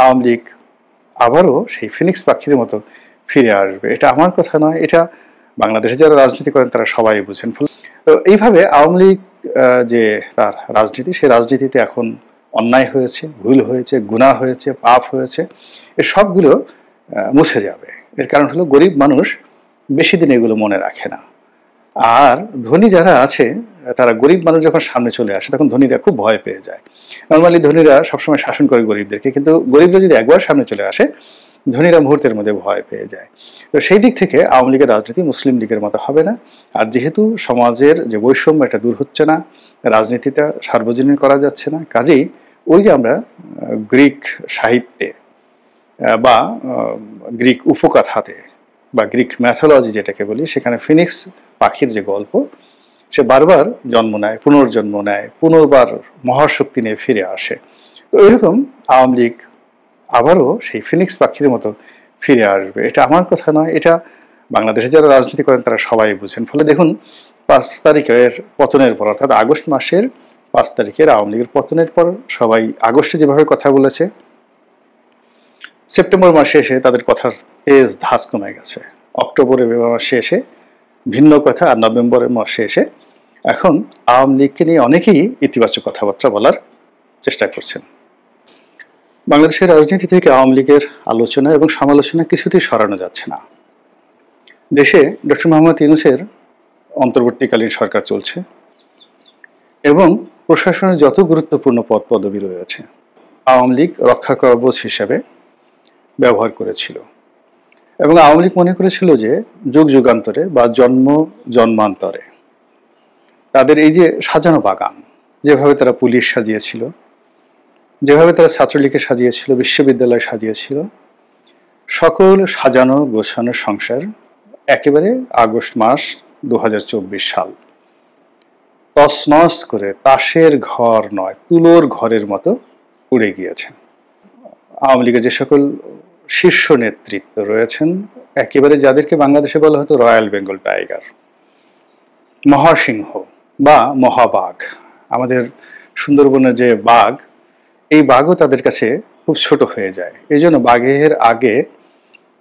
আওয়ামী লীগ আবারও সেই ফিনিক্স পাখির মতো ফিরে আসবে। এটা আমার কথা নয়, এটা বাংলাদেশে যারা রাজনীতি করেন তারা সবাই বুঝেন। তো এইভাবে আওয়ামী লীগ যে তার রাজনীতি, সেই রাজনীতিতে এখন অন্যায় হয়েছে, ভুল হয়েছে, গুনাহ হয়েছে, পাপ হয়েছে, এর সবগুলো মুছে যাবে। এর কারণ হলো গরিব মানুষ বেশি দিন এগুলো মনে রাখে না। আর ধনী যারা আছে তারা গরিব মানুষ যখন সামনে চলে আসে তখন ধনীরা খুব ভয় পেয়ে যায়। নর্মালি ধনীরা সবসময় শাসন করে গরিবদেরকে, কিন্তু গরিবরা যদি একবার সামনে চলে আসে ধনীরা মুহূর্তের মধ্যে ভয় পেয়ে যায়। তো সেই দিক থেকে আওয়ামী লীগের রাজনীতি মুসলিম লীগের মতো হবে না। আর যেহেতু সমাজের যে বৈষম্য এটা দূর হচ্ছে না, রাজনীতিটা সার্বজনীন করা যাচ্ছে না, কাজেই ওই যে আমরা গ্রিক সাহিত্যে বা গ্রিক উপকথাতে বা গ্রিক ম্যাথোলজি যেটাকে বলি, সেখানে ফিনিক্স পাখির যে গল্প, সে বারবার জন্ম নেয়, পুনর্জন্ম নেয়, পুনর্বার মহাশক্তি নিয়ে ফিরে আসে। তো এরকম আওয়ামী লীগ আবারও সেই ফিনিক্স পাখির মতো ফিরে আসবে। এটা আমার কথা নয়, এটা বাংলাদেশে যারা রাজনীতি করেন তারা সবাই বুঝেন। ফলে দেখুন 5 তারিখের পতনের পর, অর্থাৎ আগস্ট মাসের 5 তারিখের আওয়ামী লীগের পতনের পর সবাই আগস্টে যেভাবে কথা বলেছে, সেপ্টেম্বর মাসে এসে তাদের কথার তেজ ধাস কমে গেছে। অক্টোবরের মাসে এসে ভিন্ন কথা, আর নভেম্বরের মাসে এসে এখন আওয়ামী লীগকে নিয়ে অনেকেই ইতিবাচক কথাবার্তা বলার চেষ্টা করছেন। বাংলাদেশের রাজনীতি থেকে আওয়ামী লীগের আলোচনা এবং সমালোচনা কিছুতেই সরানো যাচ্ছে না। দেশে ডক্টর মোহাম্মদ ইউনূসের অন্তর্বর্তীকালীন সরকার চলছে এবং প্রশাসনের যত গুরুত্বপূর্ণ পদ পদবি রয়েছে আওয়ামী লীগ রক্ষা কবচ হিসেবে ব্যবহার করেছিল। এবং আওয়ামী লীগ মনে করেছিল যে যুগ যুগান্তরে বা জন্মান্তরে তাদের এই যে সাজানো বাগান, যেভাবে তারা পুলিশ সাজিয়েছিল, যেভাবে তারা ছাত্রলীগকে সাজিয়েছিল, বিশ্ববিদ্যালয় সাজিয়েছিল, সকল সাজানো গোছানো সংসার একেবারে আগস্ট মাস 2024 সাল তছনছ করে তাসের ঘর নয় তুলোর ঘরের মতো উড়ে গিয়েছে। আওয়ামী লীগের যে সকল শীর্ষ নেতৃত্ব রয়েছেন, একেবারে যাদেরকে বাংলাদেশে বলা হতো রয়্যাল বেঙ্গল টাইগার, মহাসিংহ বা মহাবাঘ, আমাদের সুন্দরবনের যে বাঘ, এই বাঘও তাদের কাছে খুব ছোট হয়ে যায়। এই জন্য বাঘের আগে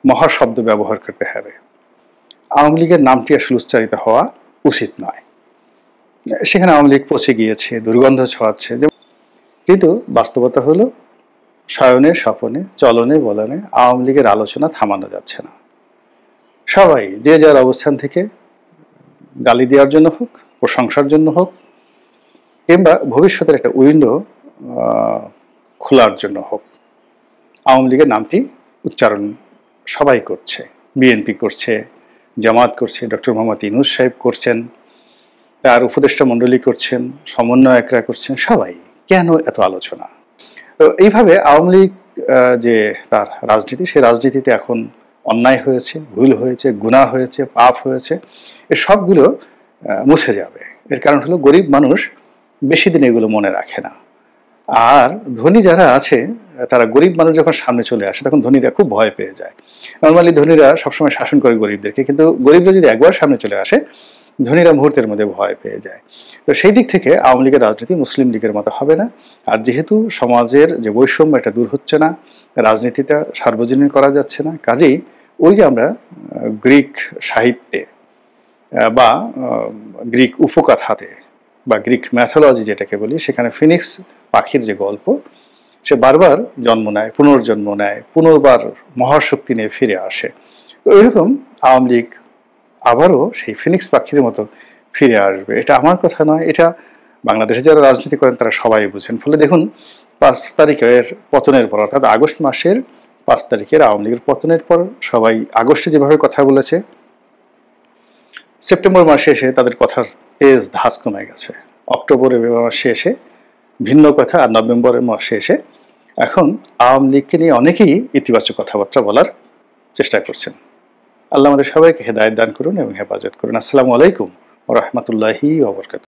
মহা শব্দ ব্যবহার করতে হবে। আওয়ামী লীগের নামটি আসলে উচ্চারিত হওয়া উচিত নয়। সেখানে আওয়ামী লীগ পচে গিয়েছে, দুর্গন্ধ ছড়াচ্ছে। কিন্তু বাস্তবতা হলো শয়নে স্বপনে চলনে বলনে আওয়ামী লীগের আলোচনা থামানো যাচ্ছে না। সবাই যে যার অবস্থান থেকে গালি দেওয়ার জন্য হোক, প্রশংসার জন্য হোক, কিংবা ভবিষ্যতের একটা উইন্ডো খোলার জন্য হোক, আওয়ামী লীগের নামটি উচ্চারণ সবাই করছে। বিএনপি করছে, জামাত করছে, ডক্টর মোহাম্মদ ইউনূস সাহেব করছেন, তার উপদেষ্টা মণ্ডলী করছেন, সমন্বয়করা করছেন, সবাই। কেন এত আলোচনা? তো এইভাবে আওয়ামী লীগ যে তার রাজনীতি, সেই রাজনীতিতে এখন অন্যায় হয়েছে, ভুল হয়েছে, গুনাহ হয়েছে, পাপ হয়েছে, এর সবগুলো মুছে যাবে। এর কারণ হলো গরিব মানুষ বেশি দিন এগুলো মনে রাখে না। আর ধনী যারা আছে তারা গরিব মানুষ যখন সামনে চলে আসে তখন ধনীরা খুব ভয় পেয়ে যায়। নর্মালি ধনীরা সবসময় শাসন করে গরিবদেরকে, কিন্তু গরিবরা যদি একবার সামনে চলে আসে ধনীরা মুহূর্তের মধ্যে ভয় পেয়ে যায়। তো সেই দিক থেকে আওয়ামী লীগের রাজনীতি মুসলিম লীগের মতো হবে না। আর যেহেতু সমাজের যে বৈষম্য এটা দূর হচ্ছে না, রাজনীতিটা সার্বজনীন করা যাচ্ছে না, কাজেই ওই যে আমরা গ্রিক সাহিত্যে বা গ্রিক উপকথাতে বা গ্রিক ম্যাথোলজি যেটাকে বলি, সেখানে ফিনিক্স পাখির যে গল্প, সে বারবার জন্ম নেয়, পুনর্জন্ম নেয়, পুনর্বার মহাশক্তি নিয়ে ফিরে আসে। তো এরকম আওয়ামী লীগ আবারও সেই ফিনিক্স পাখির মতো ফিরে আসবে। এটা আমার কথা নয়, এটা বাংলাদেশে যারা রাজনীতি করেন তারা সবাই বুঝেন। ফলে দেখুন 5 তারিখের পতনের পর, অর্থাৎ আগস্ট মাসের 5 তারিখের আওয়ামী লীগের পতনের পর সবাই আগস্টে যেভাবে কথা বলেছে, সেপ্টেম্বর মাসে এসে তাদের কথার তেজ ধাস কমে গেছে। অক্টোবরের মাসে এসে ভিন্ন কথা, আর নভেম্বরের মাসে এসে এখন আওয়ামী লীগকে নিয়ে অনেকেই ইতিবাচক কথাবার্তা বলার চেষ্টা করছেন। আল্লাহ আমাদের সবাইকে হেদায়েত দান করুন এবং হেফাজত করুন। আসসালামু আলাইকুম ওয়া রাহমাতুল্লাহি ওয়া বারাকাতুহু।